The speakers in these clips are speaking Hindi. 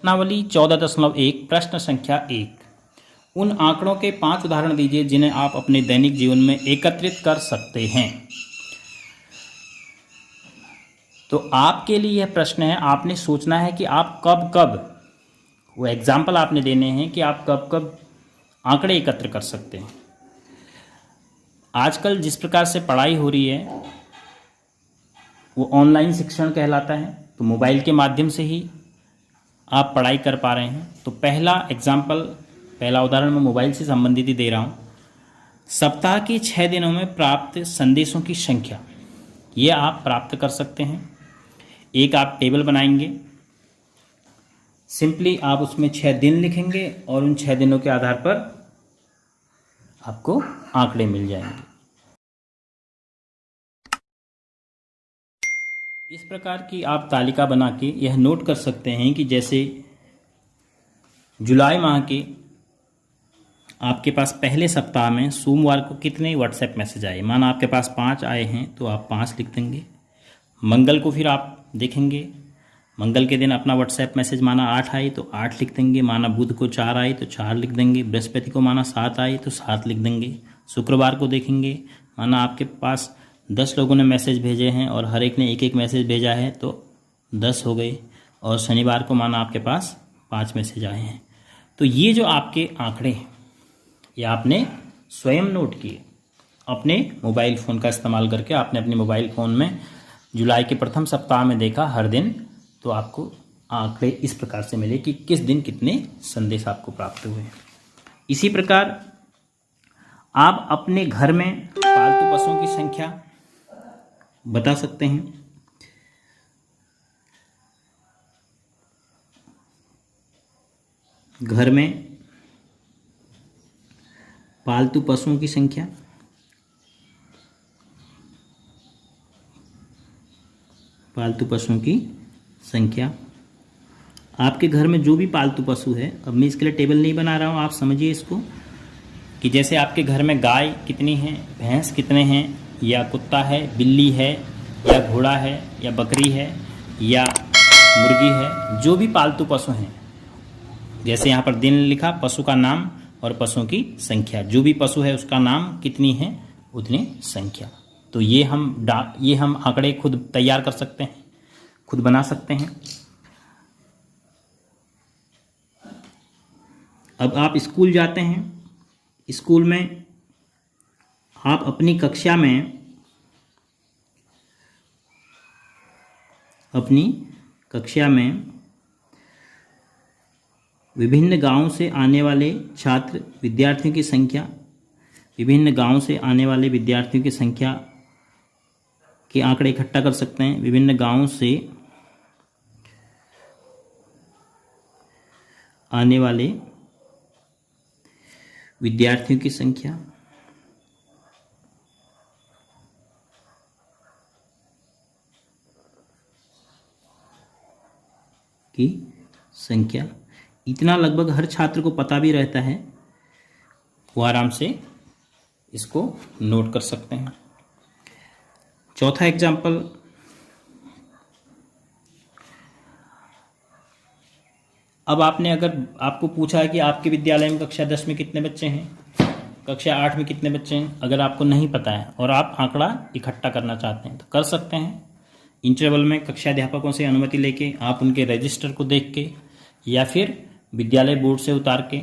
प्रश्नावली 14.1 प्रश्न संख्या 1। उन आंकड़ों के 5 उदाहरण दीजिए जिन्हें आप अपने दैनिक जीवन में एकत्रित कर सकते हैं। तो आपके लिए यह प्रश्न है, आपने सोचना है कि आप कब कब, वो एग्जाम्पल आपने देने हैं कि आप कब कब आंकड़े एकत्र कर सकते हैं। आजकल जिस प्रकार से पढ़ाई हो रही है वो ऑनलाइन शिक्षण कहलाता है, तो मोबाइल के माध्यम से ही आप पढ़ाई कर पा रहे हैं। तो पहला उदाहरण मैं मोबाइल से संबंधित ही दे रहा हूँ। सप्ताह के 6 दिनों में प्राप्त संदेशों की संख्या, ये आप प्राप्त कर सकते हैं। एक आप टेबल बनाएंगे, सिंपली आप उसमें 6 दिन लिखेंगे और उन 6 दिनों के आधार पर आपको आंकड़े मिल जाएंगे। इस प्रकार की आप तालिका बना के यह नोट कर सकते हैं कि जैसे जुलाई माह के आपके पास पहले सप्ताह में सोमवार को कितने व्हाट्सएप मैसेज आए। माना आपके पास 5 आए हैं तो आप 5 लिख देंगे। मंगल को फिर आप देखेंगे, मंगल के दिन अपना व्हाट्सएप मैसेज माना 8 आई तो 8 लिख देंगे। माना बुध को 4 आई तो 4 लिख देंगे। बृहस्पति को माना 7 आई तो 7 लिख देंगे। शुक्रवार को देखेंगे, माना आपके पास 10 लोगों ने मैसेज भेजे हैं और हर एक ने एक एक मैसेज भेजा है तो 10 हो गए। और शनिवार को माना आपके पास 5 मैसेज आए हैं। तो ये जो आपके आंकड़े हैं ये आपने स्वयं नोट किए अपने मोबाइल फ़ोन का इस्तेमाल करके। आपने अपने मोबाइल फ़ोन में जुलाई के प्रथम सप्ताह में देखा हर दिन, तो आपको आंकड़े इस प्रकार से मिले कि किस दिन कितने संदेश आपको प्राप्त हुए। इसी प्रकार आप अपने घर में पालतू पशुओं की संख्या बता सकते हैं। घर में पालतू पशुओं की संख्या, पालतू पशुओं की संख्या आपके घर में जो भी पालतू पशु है। अब मैं इसके लिए टेबल नहीं बना रहा हूँ, आप समझिए इसको कि जैसे आपके घर में गाय कितनी है, भैंस कितने हैं, या कुत्ता है, बिल्ली है, या घोड़ा है, या बकरी है, या मुर्गी है, जो भी पालतू पशु हैं। जैसे यहाँ पर दिन लिखा, पशु का नाम और पशुओं की संख्या, जो भी पशु है उसका नाम कितनी है उतनी संख्या। तो ये हम आंकड़े खुद तैयार कर सकते हैं, खुद बना सकते हैं। अब आप स्कूल जाते हैं, स्कूल में आप अपनी कक्षा में विभिन्न गांवों से आने वाले छात्र विद्यार्थियों की संख्या, विभिन्न गांवों से आने वाले विद्यार्थियों की संख्या के आंकड़े इकट्ठा कर सकते हैं। विभिन्न गांवों से आने वाले विद्यार्थियों की संख्या इतना लगभग हर छात्र को पता भी रहता है, वो आराम से इसको नोट कर सकते हैं। चौथा एग्जाम्पल, अब अगर आपको पूछा है कि आपके विद्यालय में कक्षा 10 में कितने बच्चे हैं, कक्षा 8 में कितने बच्चे हैं, अगर आपको नहीं पता है और आप आंकड़ा इकट्ठा करना चाहते हैं तो कर सकते हैं। इंटरवल में कक्षा अध्यापकों से अनुमति लेके, आप उनके रजिस्टर को देख के, या फिर विद्यालय बोर्ड से उतार के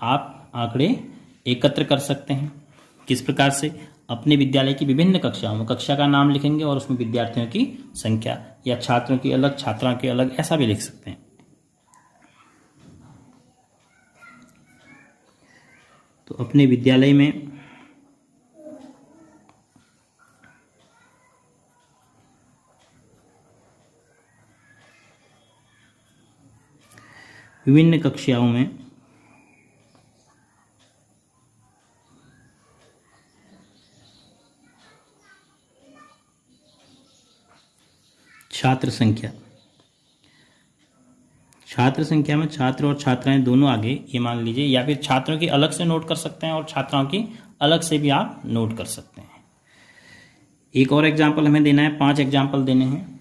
आप आंकड़े एकत्र कर सकते हैं। किस प्रकार से? अपने विद्यालय की विभिन्न कक्षाओं में कक्षा का नाम लिखेंगे और उसमें विद्यार्थियों की संख्या, या छात्रों की अलग छात्राओं की अलग, ऐसा भी लिख सकते हैं। तो अपने विद्यालय में विभिन्न कक्षाओं में छात्र संख्या में छात्र और छात्राएं दोनों आगे, ये मान लीजिए, या फिर छात्रों की अलग से नोट कर सकते हैं और छात्राओं की अलग से भी आप नोट कर सकते हैं। एक और एग्जाम्पल हमें देना है, 5 एग्जाम्पल देने हैं।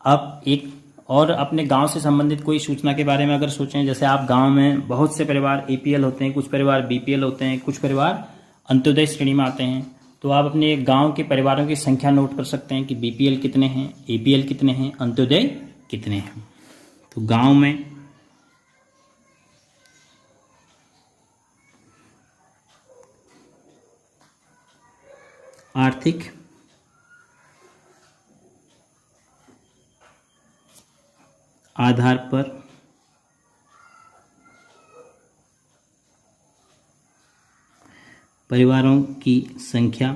अब एक और अपने गांव से संबंधित कोई सूचना के बारे में अगर सोचें, जैसे आप गांव में बहुत से परिवार एपीएल होते हैं, कुछ परिवार बीपीएल होते हैं, कुछ परिवार अंत्योदय श्रेणी में आते हैं, तो आप अपने गांव के परिवारों की संख्या नोट कर सकते हैं कि बीपीएल कितने हैं, एपीएल कितने हैं, अंत्योदय कितने हैं। तो गांव में आर्थिक आधार पर परिवारों की संख्या,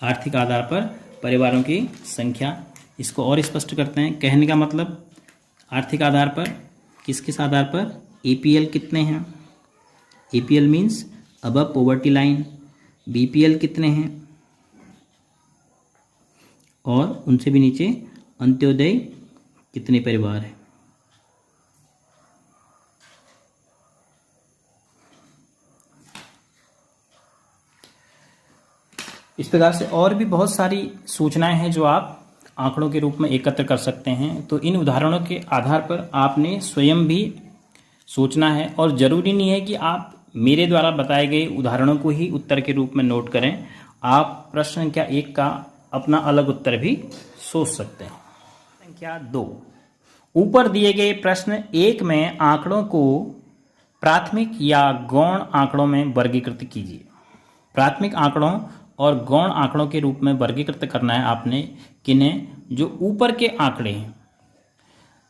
आर्थिक आधार पर परिवारों की संख्या, इसको और स्पष्ट करते हैं। कहने का मतलब आर्थिक आधार पर किस किस आधार पर, एपीएल कितने हैं, APL means above poverty line, BPL कितने हैं और उनसे भी नीचे अंत्योदय कितने परिवार हैं। इस प्रकार से और भी बहुत सारी सूचनाएं हैं जो आप आंकड़ों के रूप में एकत्र कर सकते हैं। तो इन उदाहरणों के आधार पर आपने स्वयं भी सोचना है और ज़रूरी नहीं है कि आप मेरे द्वारा बताए गए उदाहरणों को ही उत्तर के रूप में नोट करें। आप प्रश्न संख्या 1 का अपना अलग उत्तर भी सोच सकते हैं। संख्या 2, ऊपर दिए गए प्रश्न 1 में आंकड़ों को प्राथमिक या गौण आंकड़ों में वर्गीकृत कीजिए। प्राथमिक आंकड़ों और गौण आंकड़ों के रूप में वर्गीकृत करना है आपने किन्हें, जो ऊपर के आंकड़े हैं।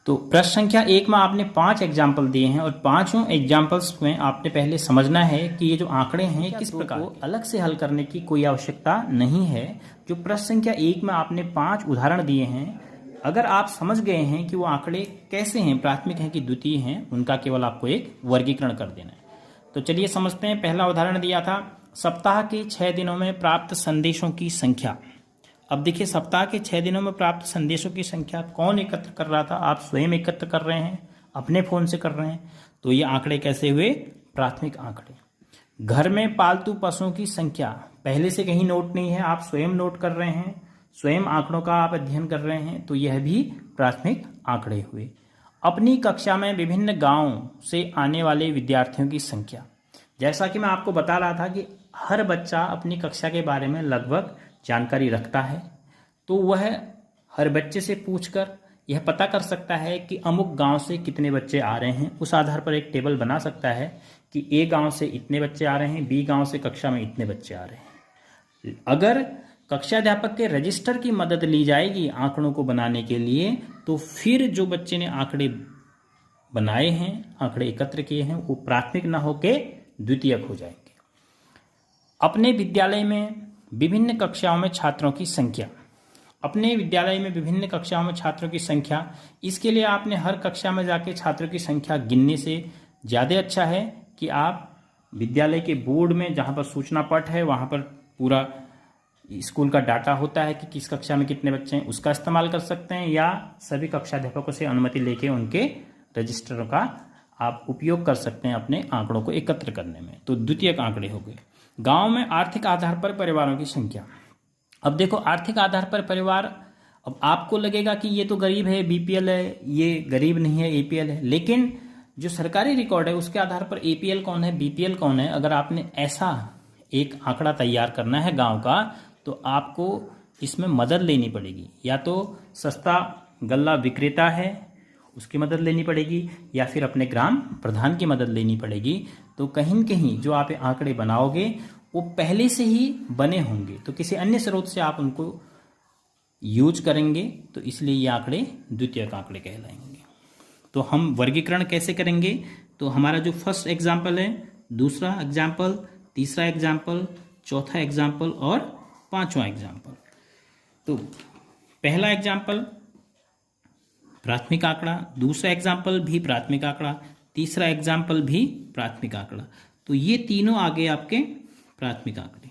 तो प्रश्न संख्या 1 में आपने 5 एग्जाम्पल दिए हैं और पांचों एग्जाम्पल्स में आपने पहले समझना है कि ये जो आंकड़े हैं किस प्रकार को अलग से हल करने की कोई आवश्यकता नहीं है। जो प्रश्न संख्या 1 में आपने 5 उदाहरण दिए हैं, अगर आप समझ गए हैं कि वो आंकड़े कैसे हैं, प्राथमिक हैं कि द्वितीय हैं, उनका केवल आपको एक वर्गीकरण कर देना है। तो चलिए समझते हैं। पहला उदाहरण दिया था, सप्ताह के 6 दिनों में प्राप्त संदेशों की संख्या। अब देखिए, सप्ताह के 6 दिनों में प्राप्त संदेशों की संख्या कौन एकत्र कर रहा था, आप स्वयं एकत्र कर रहे हैं, अपने फ़ोन से कर रहे हैं। तो ये आंकड़े कैसे हुए, प्राथमिक आंकड़े। घर में पालतू पशुओं की संख्या पहले से कहीं नोट नहीं है, आप स्वयं नोट कर रहे हैं, स्वयं आंकड़ों का आप अध्ययन कर रहे हैं, तो यह भी प्राथमिक आंकड़े हुए। अपनी कक्षा में विभिन्न गाँव से आने वाले विद्यार्थियों की संख्या। जैसा कि मैं आपको बता रहा था कि हर बच्चा अपनी कक्षा के बारे में लगभग जानकारी रखता है, तो वह हर बच्चे से पूछकर यह पता कर सकता है कि अमुक गांव से कितने बच्चे आ रहे हैं। उस आधार पर एक टेबल बना सकता है कि ए गांव से इतने बच्चे आ रहे हैं, बी गांव से कक्षा में इतने बच्चे आ रहे हैं। अगर कक्षाध्यापक के रजिस्टर की मदद ली जाएगी आंकड़ों को बनाने के लिए, तो फिर जो बच्चे ने आंकड़े बनाए हैं, आंकड़े एकत्र किए हैं, वो प्राथमिक न होके द्वितीयक हो जाएंगे। अपने विद्यालय में विभिन्न कक्षाओं में छात्रों की संख्या। अपने विद्यालय में विभिन्न कक्षाओं में छात्रों की संख्या, इसके लिए आपने हर कक्षा में जाके छात्रों की संख्या गिनने से ज़्यादा अच्छा है कि आप विद्यालय के बोर्ड में, जहाँ पर सूचना पट है, वहाँ पर पूरा स्कूल का डाटा होता है कि किस कक्षा में कितने बच्चे हैं, उसका इस्तेमाल कर सकते हैं, या सभी कक्षाध्यापकों से अनुमति लेके उनके रजिस्टरों का आप उपयोग कर सकते हैं अपने आंकड़ों को एकत्र करने में। तो द्वितीयक आंकड़े हो गए। गांव में आर्थिक आधार पर परिवारों की संख्या। अब देखो, आर्थिक आधार पर परिवार, अब आपको लगेगा कि ये तो गरीब है, बीपीएल है, ये गरीब नहीं है, एपीएल है, लेकिन जो सरकारी रिकॉर्ड है उसके आधार पर एपीएल कौन है, बीपीएल कौन है, अगर आपने ऐसा एक आंकड़ा तैयार करना है गांव का, तो आपको इसमें मदद लेनी पड़ेगी। या तो सस्ता गल्ला विक्रेता है, उसकी मदद लेनी पड़ेगी, या फिर अपने ग्राम प्रधान की मदद लेनी पड़ेगी। तो कहीं न कहीं जो आप आंकड़े बनाओगे वो पहले से ही बने होंगे, तो किसी अन्य स्रोत से आप उनको यूज करेंगे, तो इसलिए ये आंकड़े द्वितीयक आंकड़े कहलाएंगे। तो हम वर्गीकरण कैसे करेंगे, तो हमारा जो फर्स्ट एग्जाम्पल है, दूसरा एग्जाम्पल, तीसरा एग्जाम्पल, चौथा एग्जाम्पल और पांचवा एग्जाम्पल। तो पहला एग्जाम्पल प्राथमिक आंकड़ा, दूसरा एग्जाम्पल भी प्राथमिक आंकड़ा, तीसरा एग्जाम्पल भी प्राथमिक आंकड़ा। तो ये तीनों आ गए आपके प्राथमिक आंकड़े।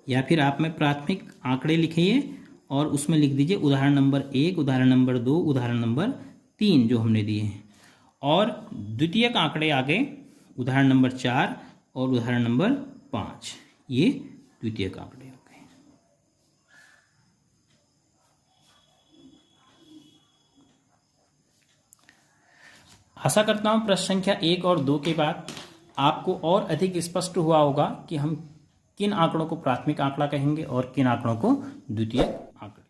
या फिर आप में प्राथमिक आंकड़े लिखिए और उसमें लिख दीजिए उदाहरण नंबर 1, उदाहरण नंबर 2, उदाहरण नंबर 3 जो हमने दिए हैं। और द्वितीयक आंकड़े आ गए उदाहरण नंबर 4 और उदाहरण नंबर 5, ये द्वितीयक आंकड़े हो गए। आशा करता हूँ प्रश्न संख्या 1 और 2 के बाद आपको और अधिक स्पष्ट हुआ होगा कि हम किन आंकड़ों को प्राथमिक आंकड़ा कहेंगे और किन आंकड़ों को द्वितीयक आंकड़ा।